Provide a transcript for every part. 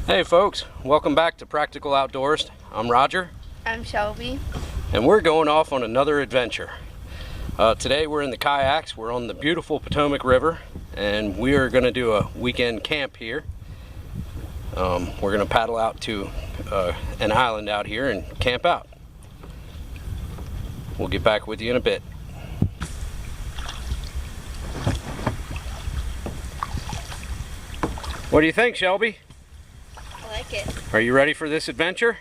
Hey folks, welcome back to Practical Outdoorist. I'm Roger. I'm Shelby. And we're going off on another adventure. Today we're in the kayaks. We're on the beautiful Potomac River and we are going to do a weekend camp here. We're going to paddle out to an island out here and camp out. We'll get back with you in a bit. What do you think, Shelby? I like it. Are you ready for this adventure?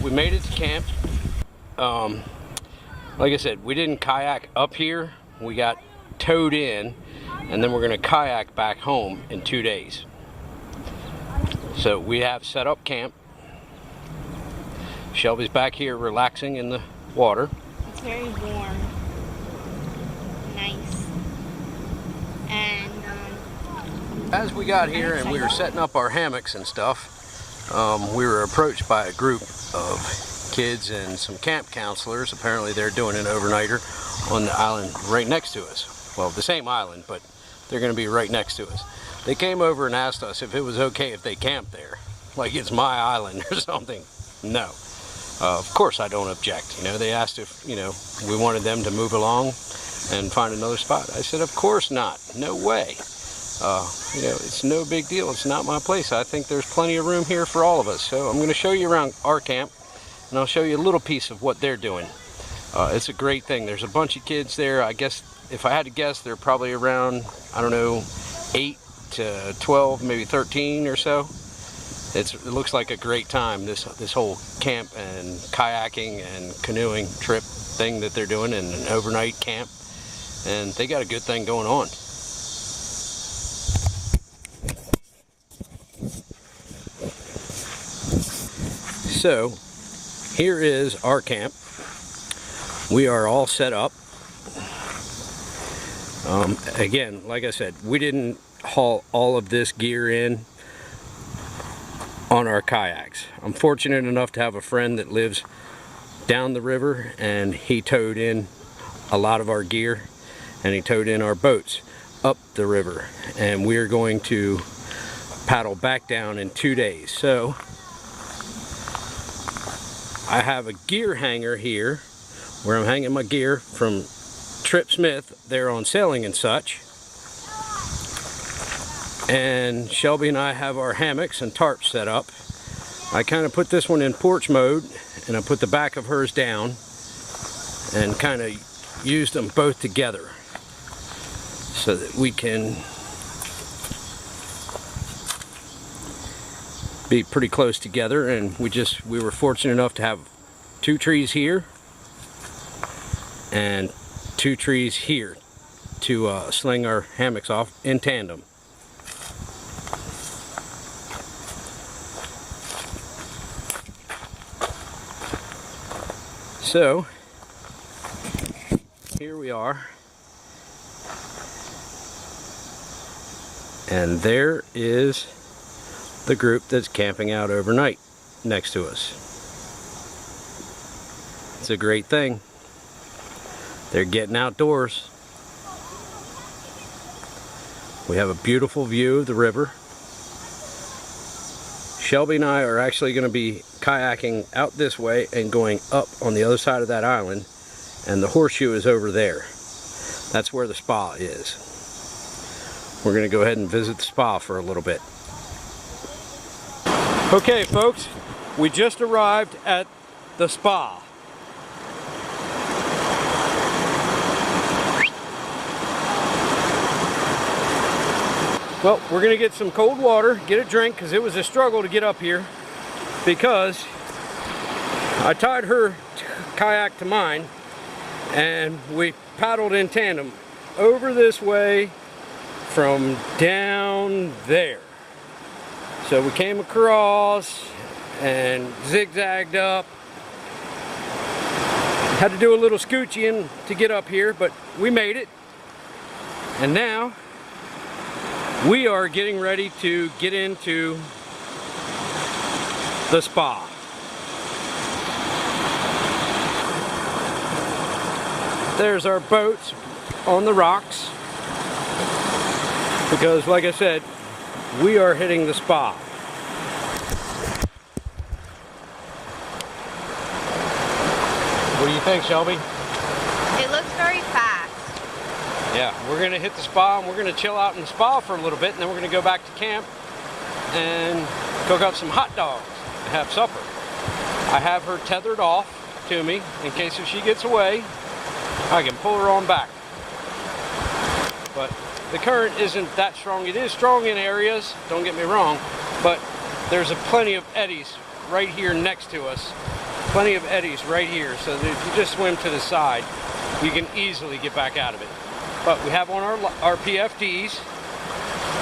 We made it to camp. Like I said, we didn't kayak up here. We got towed in, and then we're going to kayak back home in 2 days. So we have set up camp. Shelby's back here relaxing in the water. It's very warm. Nice. And as we got here and we were setting up our hammocks and stuff, we were approached by a group of kids and some camp counselors. Apparently they're doing an overnighter on the island right next to us. Well, the same island, but they're going to be right next to us. They came over and asked us if it was okay if they camped there, like it's my island or something. No. Of course I don't object. You know, they asked if, you know, we wanted them to move along and find another spot. I said, of course not. No way. You know, it's no big deal. It's not my place. I think there's plenty of room here for all of us. So I'm going to show you around our camp, and I'll show you a little piece of what they're doing. It's a great thing. There's a bunch of kids there. I guess, if I had to guess, they're probably around, I don't know, 8 to 12, maybe 13 or so. It looks like a great time, this whole camp and kayaking and canoeing trip thing that they're doing, and an overnight camp. And they got a good thing going on. So here is our camp. We are all set up. Again, like I said, we didn't haul all of this gear in on our kayaks. I'm fortunate enough to have a friend that lives down the river, and he towed in a lot of our gear, and he towed in our boats up the river, and we're going to paddle back down in 2 days. So I have a gear hanger here where I'm hanging my gear from Trip Smith there on Sailing and Such. And Shelby and I have our hammocks and tarps set up. I kind of put this one in porch mode, and I put the back of hers down and kind of used them both together so that we can be pretty close together. And we were fortunate enough to have 2 trees here and 2 trees here to sling our hammocks off in tandem. So here we are, and there is the group that's camping out overnight next to us. It's a great thing. They're getting outdoors. We have a beautiful view of the river. Shelby and I are actually going to be kayaking out this way and going up on the other side of that island, and the horseshoe is over there. That's where the spa is. We're going to go ahead and visit the spa for a little bit. Okay folks, we just arrived at the spa. Well, we're going to get some cold water, get a drink, because it was a struggle to get up here, because I tied her kayak to mine and we paddled in tandem over this way from down there. So we came across and zigzagged up. Had to do a little scooching to get up here, but we made it. And now we are getting ready to get into the spa. There's our boats on the rocks. because like I said, we are hitting the spa. What do you think, Shelby? It looks very fast. Yeah, we're gonna hit the spa and we're gonna chill out in the spa for a little bit, and then we're gonna go back to camp and cook up some hot dogs and have supper. I have her tethered off to me in case if she gets away, I can pull her on back. But the current isn't that strong. It is strong in areas, don't get me wrong, but there's plenty of eddies right here next to us. Plenty of eddies right here, so that if you just swim to the side, you can easily get back out of it. But we have on our PFDs,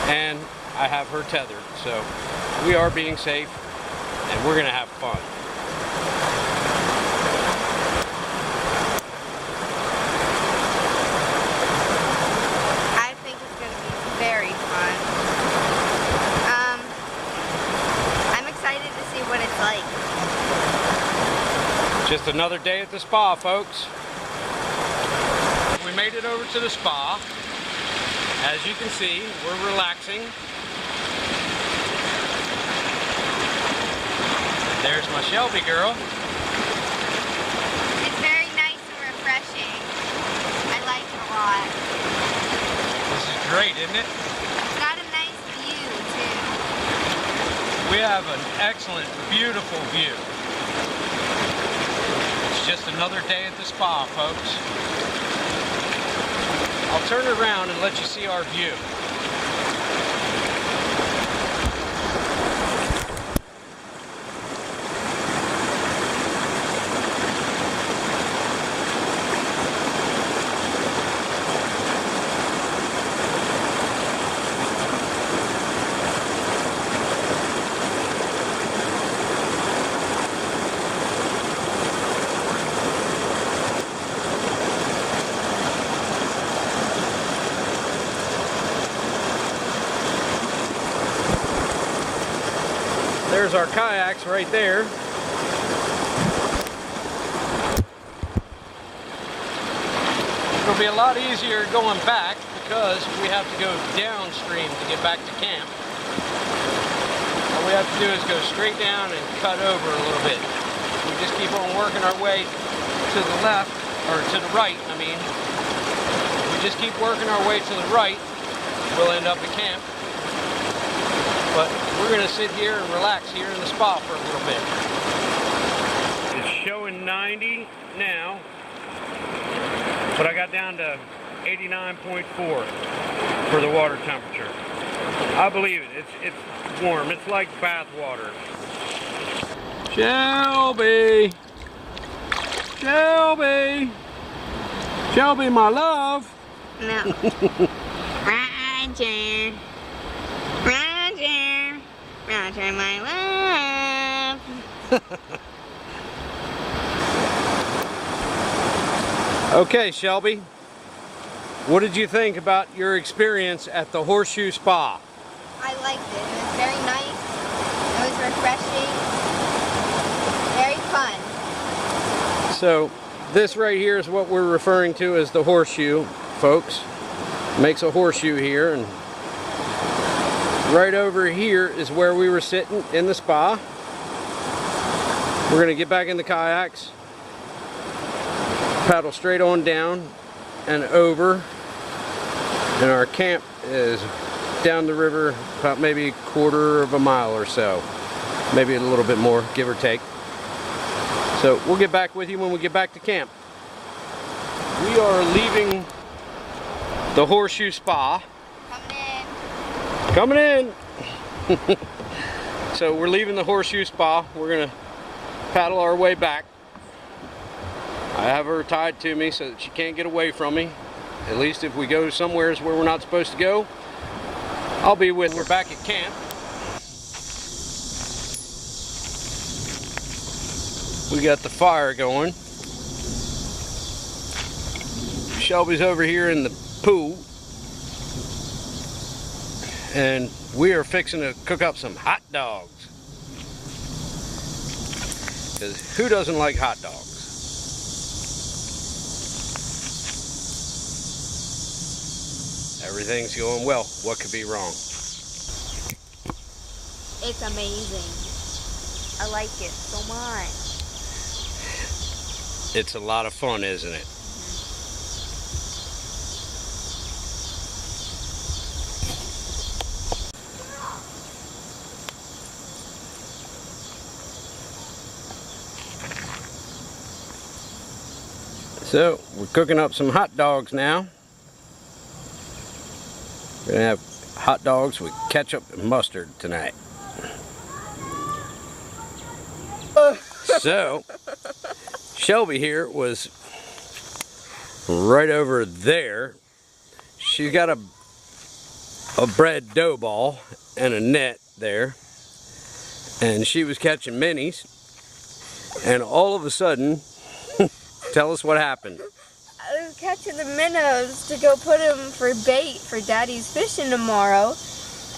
and I have her tethered, so we are being safe, and we're gonna have fun. I think it's going to be very fun. I'm excited to see what it's like. Just another day at the spa, folks. We made it over to the spa. As you can see, we're relaxing. There's my Shelby girl. It's very nice and refreshing. I like it a lot. This is great, isn't it? It's got a nice view, too. We have an excellent, beautiful view. It's just another day at the spa, folks. I'll turn around and let you see our view. There's our kayaks right there. It'll be a lot easier going back because we have to go downstream to get back to camp. All we have to do is go straight down and cut over a little bit. We just keep on working our way to the left, or to the right, I mean. We just keep working our way to the right, we'll end up at camp. But we're going to sit here and relax here in the spa for a little bit. It's showing 90 now, but I got down to 89.4 for the water temperature. I believe it. It's warm. It's like bath water. Shelby! Shelby! Shelby, my love! No. Roger. Roger. Roger, my love. Okay, Shelby. What did you think about your experience at the Horseshoe Spa? I liked it. It was very nice. It was refreshing. Very fun. So, this right here is what we're referring to as the horseshoe, folks. Makes a horseshoe here, and right over here is where we were sitting in the spa. We're going to get back in the kayaks, paddle straight on down and over, and our camp is down the river about maybe a quarter of a mile or so, maybe a little bit more, give or take. So we'll get back with you when we get back to camp. We are leaving the Horseshoe Spa. Coming in. So we're leaving the Horseshoe Spa. We're gonna paddle our way back. I have her tied to me so that she can't get away from me. At least if we go somewhere where we're not supposed to go, I'll be with her. We're back at camp. We got the fire going. Shelby's over here in the pool. And we are fixing to cook up some hot dogs. Because who doesn't like hot dogs? Everything's going well. What could be wrong? It's amazing. I like it so much. It's a lot of fun, isn't it? So, we're cooking up some hot dogs now. We're gonna have hot dogs with ketchup and mustard tonight. So, Shelby here was right over there. She's got a bread dough ball and a net there. And she was catching minis. And all of a sudden, tell us what happened. I was catching the minnows to go put them for bait for Daddy's fishing tomorrow.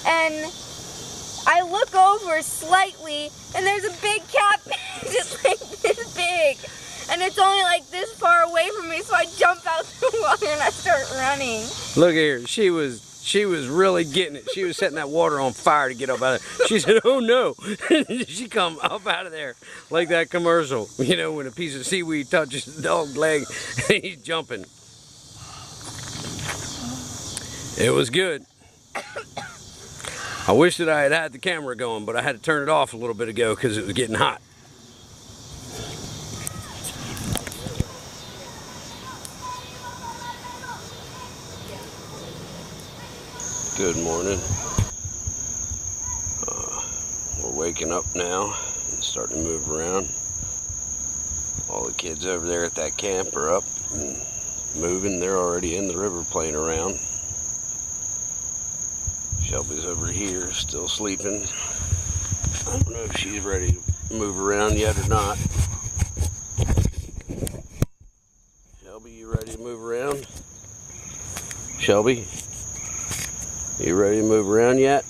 And I look over slightly and there's a big catfish just like this big. And it's only like this far away from me, so I jump out the water and I start running. Look here, she was really getting it. She was setting that water on fire to get up out of there. She said, oh no. She come up out of there like that commercial. You know, when a piece of seaweed touches the dog's leg and he's jumping. It was good. I wish that I had had the camera going, but I had to turn it off a little bit ago because it was getting hot. Good morning. We're waking up now and starting to move around. All the kids over there at that camp are up and moving. They're already in the river playing around. Shelby's over here still sleeping. I don't know if she's ready to move around yet or not. Shelby, you ready to move around? Shelby? You ready to move around yet?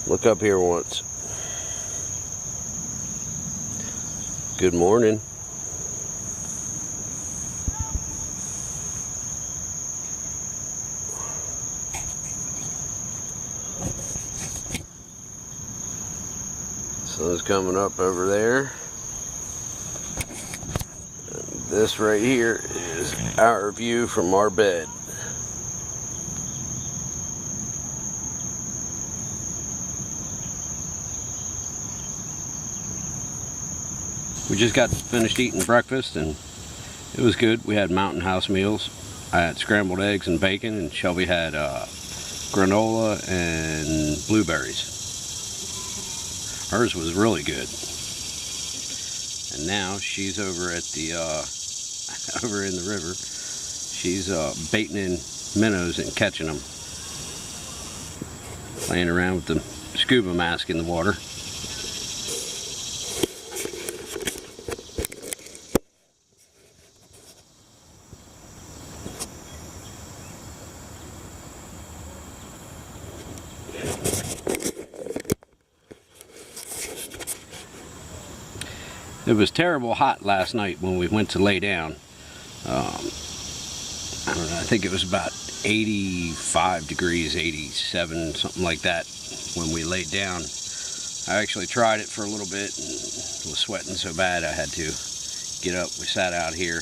Look up here once. Good morning. Sun's coming up over there. This right here is our view from our bed. We just got finished eating breakfast and it was good. We had Mountain House meals. I had scrambled eggs and bacon, and Shelby had granola and blueberries. Hers was really good. And now she's over at the over in the river. She's baiting in minnows and catching them. Playing around with the scuba mask in the water. It was terrible hot last night when we went to lay down. I don't know, I think it was about 85 degrees, 87, something like that when we laid down. I actually tried it for a little bit and was sweating so bad I had to get up. We sat out here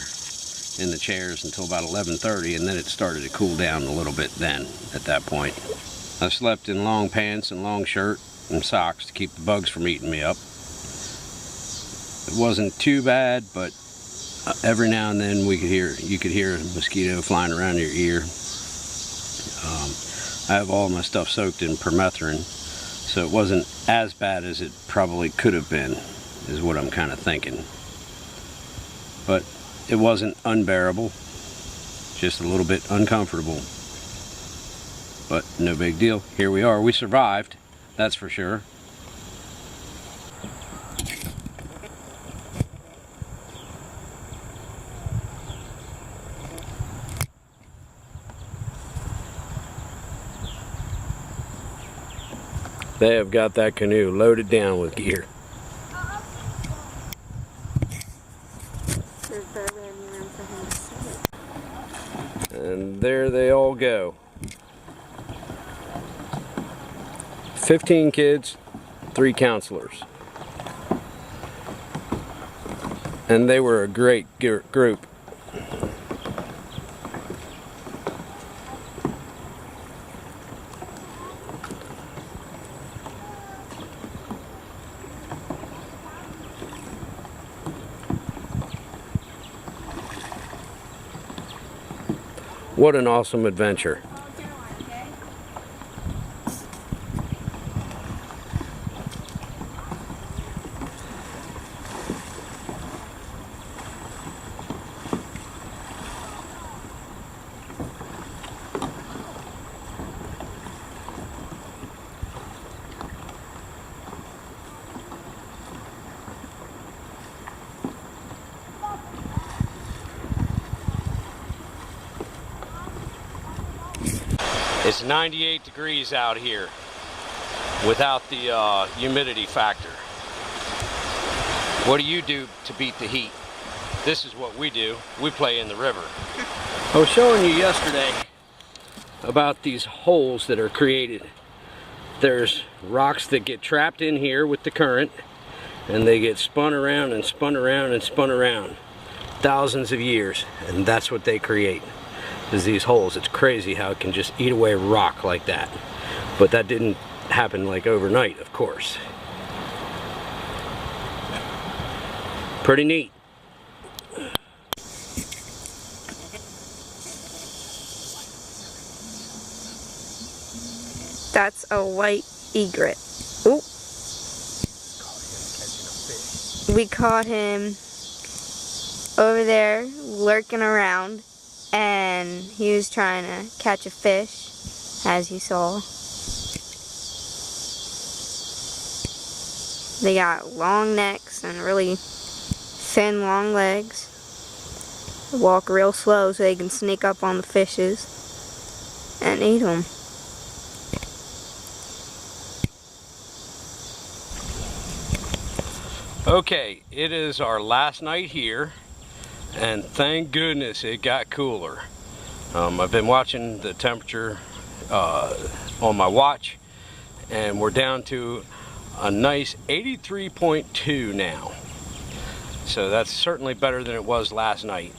in the chairs until about 11:30, and then it started to cool down a little bit then at that point. I slept in long pants and long shirt and socks to keep the bugs from eating me up. It wasn't too bad, but every now and then you could hear a mosquito flying around your ear. I have all my stuff soaked in permethrin, so it wasn't as bad as it probably could have been, is what I'm kind of thinking. But it wasn't unbearable, just a little bit uncomfortable. But no big deal. Here we are. We survived, that's for sure. They have got that canoe loaded down with gear. There's barely any room for him. And there they all go. 15 kids, 3 counselors. And they were a great group. What an awesome adventure. It's 98 degrees out here without the humidity factor. What do you do to beat the heat? This is what we do. We play in the river. I was showing you yesterday about these holes that are created. There's rocks that get trapped in here with the current, and they get spun around and spun around and spun around thousands of years, and that's what they create. Is these holes. It's crazy how it can just eat away rock like that. But that didn't happen like overnight, of course. Pretty neat. That's a white egret. Ooh. We caught him over there lurking around. And he was trying to catch a fish, as you saw. They got long necks and really thin, long legs. They walk real slow so they can sneak up on the fishes and eat them. Okay, it is our last night here. And thank goodness it got cooler. I've been watching the temperature on my watch, and we're down to a nice 83.2 now. So that's certainly better than it was last night.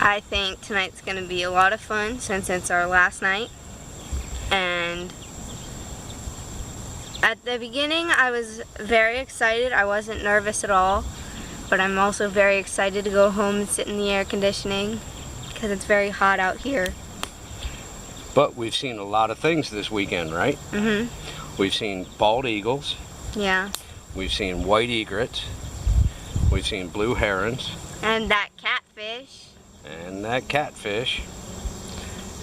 I think tonight's going to be a lot of fun since it's our last night. And at the beginning I was very excited. I wasn't nervous at all. But I'm also very excited to go home and sit in the air conditioning because it's very hot out here. But we've seen a lot of things this weekend, right? Mm-hmm. We've seen bald eagles. Yeah. We've seen white egrets. We've seen blue herons. And that catfish. And that catfish.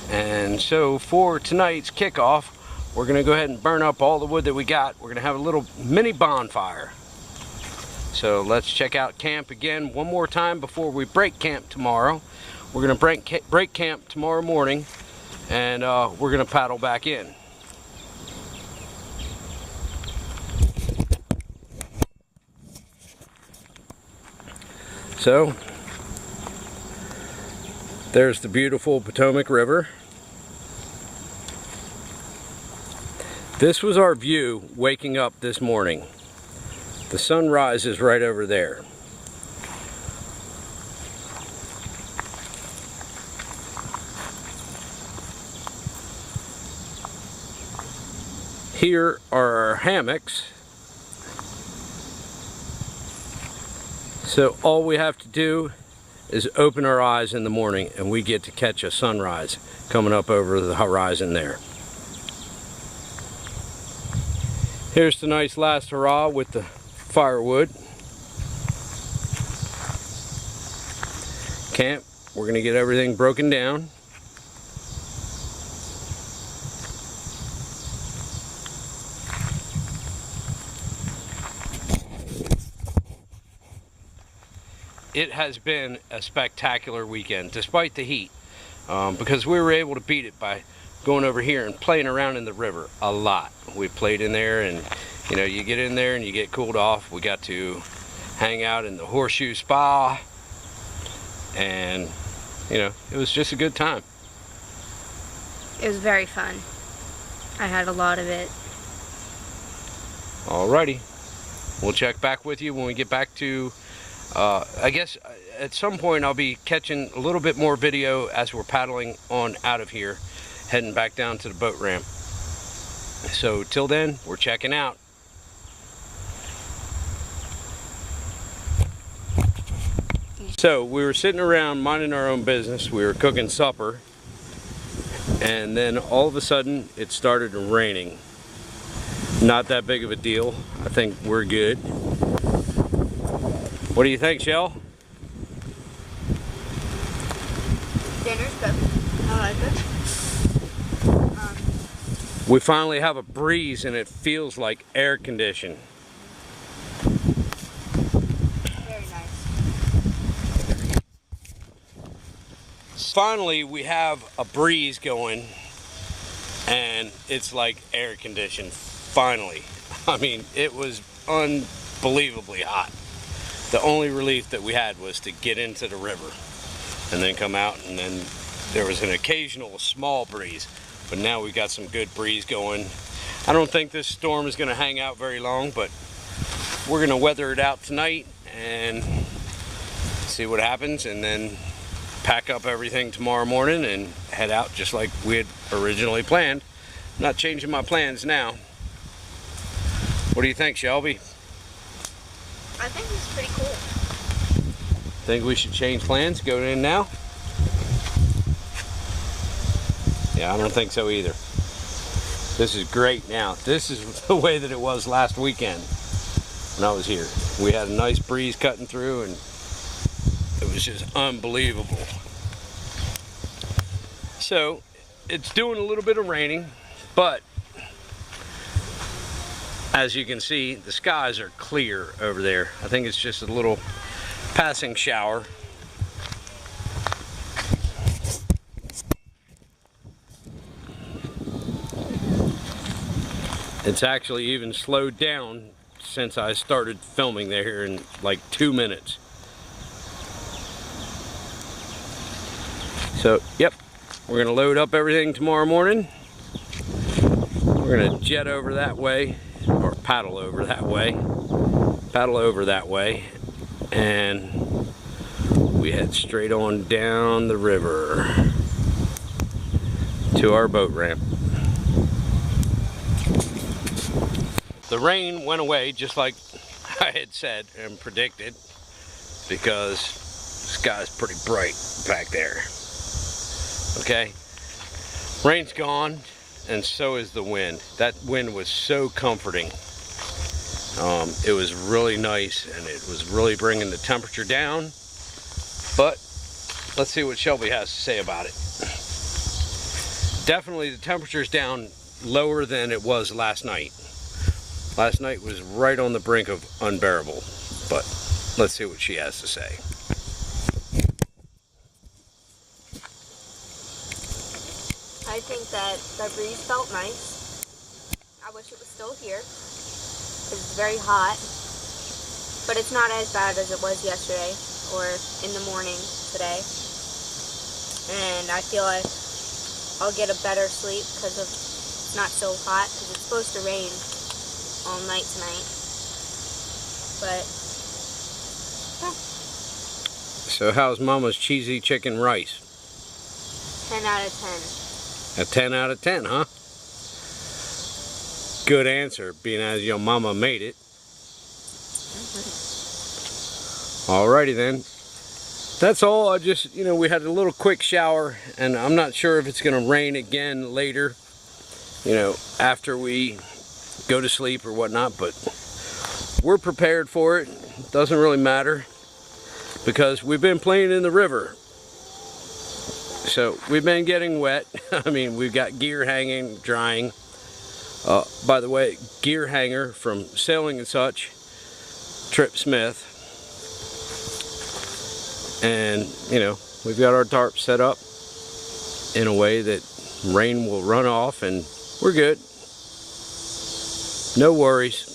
And so for tonight's kickoff, we're going to go ahead and burn up all the wood that we got. We're going to have a little mini bonfire. So let's check out camp again one more time before we break camp tomorrow. We're going to break camp tomorrow morning, and we're going to paddle back in. So there's the beautiful Potomac River. This was our view waking up this morning. The sunrise is right over there. Here are our hammocks. So all we have to do is open our eyes in the morning and we get to catch a sunrise coming up over the horizon there. Here's the nice last hurrah with the firewood. Camp, we're going to get everything broken down. It has been a spectacular weekend despite the heat, because we were able to beat it by going over here and playing around in the river a lot. We played in there, and you know, you get in there and you get cooled off. We got to hang out in the horseshoe spa, and you know, it was just a good time. It was very fun. I had a lot of it. Alrighty. We'll check back with you when we get back to, I guess at some point I'll be catching a little bit more video as we're paddling on out of here, heading back down to the boat ramp. So till then, we're checking out. So we were sitting around minding our own business. We were cooking supper, and then all of a sudden it started raining. Not that big of a deal. I think we're good. What do you think, Shell? Dinner's good. I like it. We finally have a breeze and it feels like air conditioned. Very nice. Finally, we have a breeze going and it's like air conditioned. Finally. I mean, it was unbelievably hot. The only relief that we had was to get into the river and then come out, and then there was an occasional small breeze, but now we've got some good breeze going. I don't think this storm is going to hang out very long, but we're going to weather it out tonight and see what happens, and then pack up everything tomorrow morning and head out just like we had originally planned. I'm not changing my plans now. What do you think, Shelby? I think it's pretty cool. Think we should change plans, go in now? Yeah, I don't think so either. This is great now. This is the way that it was last weekend when I was here. We had a nice breeze cutting through and it was just unbelievable. So it's doing a little bit of raining, but as you can see, the skies are clear over there. I think it's just a little passing shower. It's actually even slowed down since I started filming there in like 2 minutes. So, yep, we're gonna load up everything tomorrow morning. We're gonna jet over that way, or paddle over that way, and we head straight on down the river to our boat ramp. The rain went away just like I had said and predicted, because the sky's pretty bright back there. Okay, rain's gone, and so is the wind. That wind was so comforting. It was really nice, and it was really bringing the temperature down. But let's see what Shelby has to say about it. Definitely the temperature's down lower than it was last night. Last night was right on the brink of unbearable, but let's see what she has to say. I think that the breeze felt nice. I wish it was still here. It's very hot, but it's not as bad as it was yesterday or in the morning today. And I feel like I'll get a better sleep because it's not so hot, because it's supposed to rain all night tonight. But yeah. So how's Mama's cheesy chicken rice? 10 out of 10. A 10 out of 10, huh? Good answer, being as your mama made it. Alrighty then. That's all. I just, we had a little quick shower, and I'm not sure if it's going to rain again later, after we go to sleep or whatnot, but we're prepared for it. Doesn't really matter, because we've been playing in the river. So we've been getting wet. I mean, we've got gear hanging, drying. By the way, gear hanger from Sailing and Such, Trip Smith. And, we've got our tarp set up in a way that rain will run off, and we're good. No worries.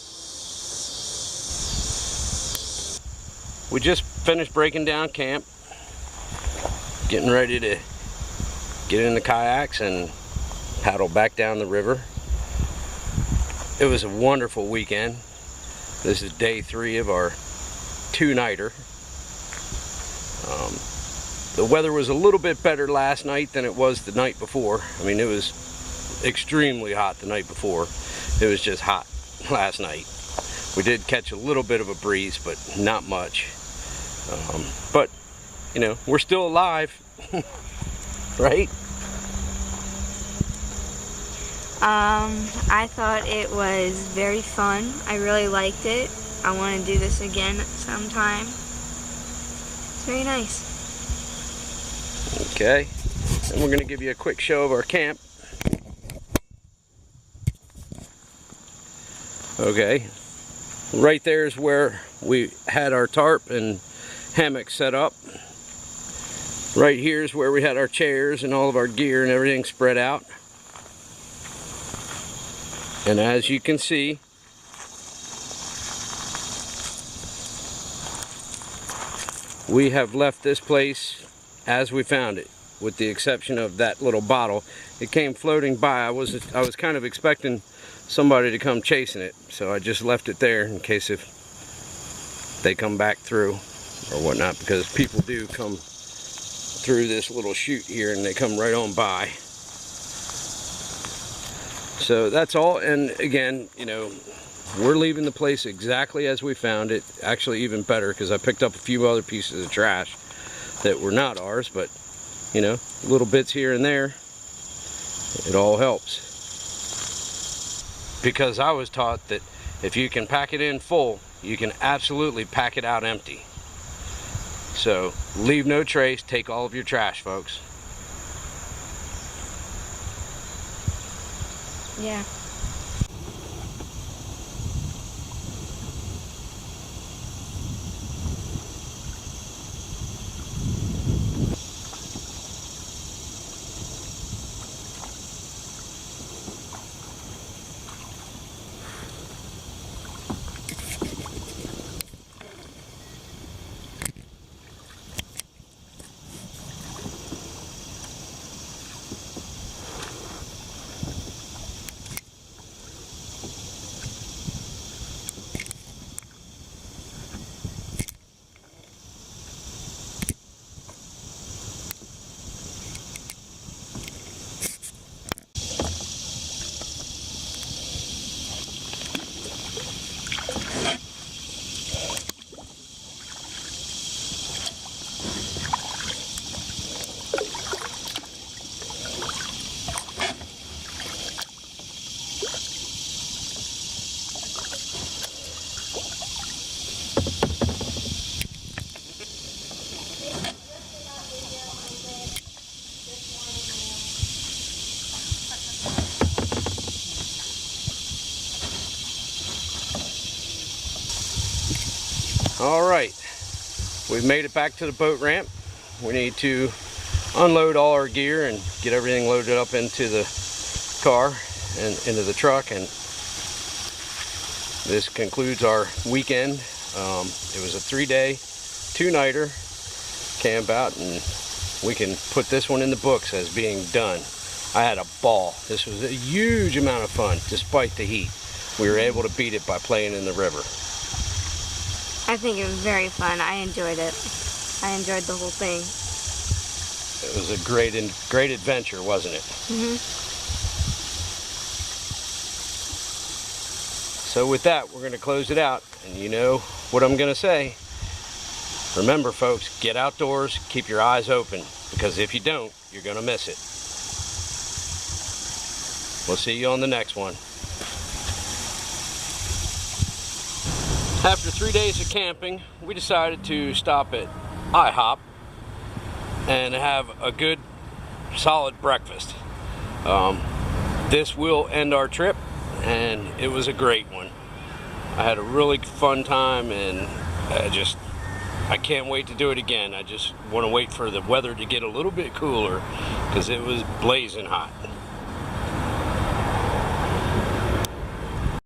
We just finished breaking down camp. getting ready to get in the kayaks and paddle back down the river. It was a wonderful weekend. This is day 3 of our 2-nighter. The weather was a little bit better last night than it was the night before. I mean, it was extremely hot the night before. It was just hot last night. We did catch a little bit of a breeze, but not much. But, you know, we're still alive, right? I thought it was very fun. I really liked it. I want to do this again sometime. It's very nice. Okay, and we're going to give you a quick show of our camp. Okay, right there is where we had our tarp and hammock set up. Right here is where we had our chairs and all of our gear and everything spread out. And as you can see, we have left this place as we found it, with the exception of that little bottle. It came floating by. I was kind of expecting somebody to come chasing it, so I just left it there in case if they come back through or whatnot, because people do come through this little chute here and they come right on by. So that's all. And again, you know, we're leaving the place exactly as we found it. Actually even better, because I picked up a few other pieces of trash that were not ours, but you know, little bits here and there, it all helps. Because I was taught that if you can pack it in full, you can absolutely pack it out empty. So leave no trace, take all of your trash, folks. Yeah. All right, we've made it back to the boat ramp. We need to unload all our gear and get everything loaded up into the car and into the truck, and this concludes our weekend. It was a 3-day, 2-nighter camp out, and we can put this one in the books as being done. I had a ball. This was a huge amount of fun despite the heat. We were able to beat it by playing in the river. I think it was very fun. I enjoyed it. I enjoyed the whole thing. It was a great adventure, wasn't it? Mm-hmm. So with that, we're going to close it out. And you know what I'm going to say. Remember, folks, get outdoors, keep your eyes open, because if you don't, you're going to miss it. We'll see you on the next one. After 3 days of camping, we decided to stop at IHOP and have a good, solid breakfast. This will end our trip, and it was a great one. I had a really fun time, and I can't wait to do it again. I just want to wait for the weather to get a little bit cooler, because it was blazing hot.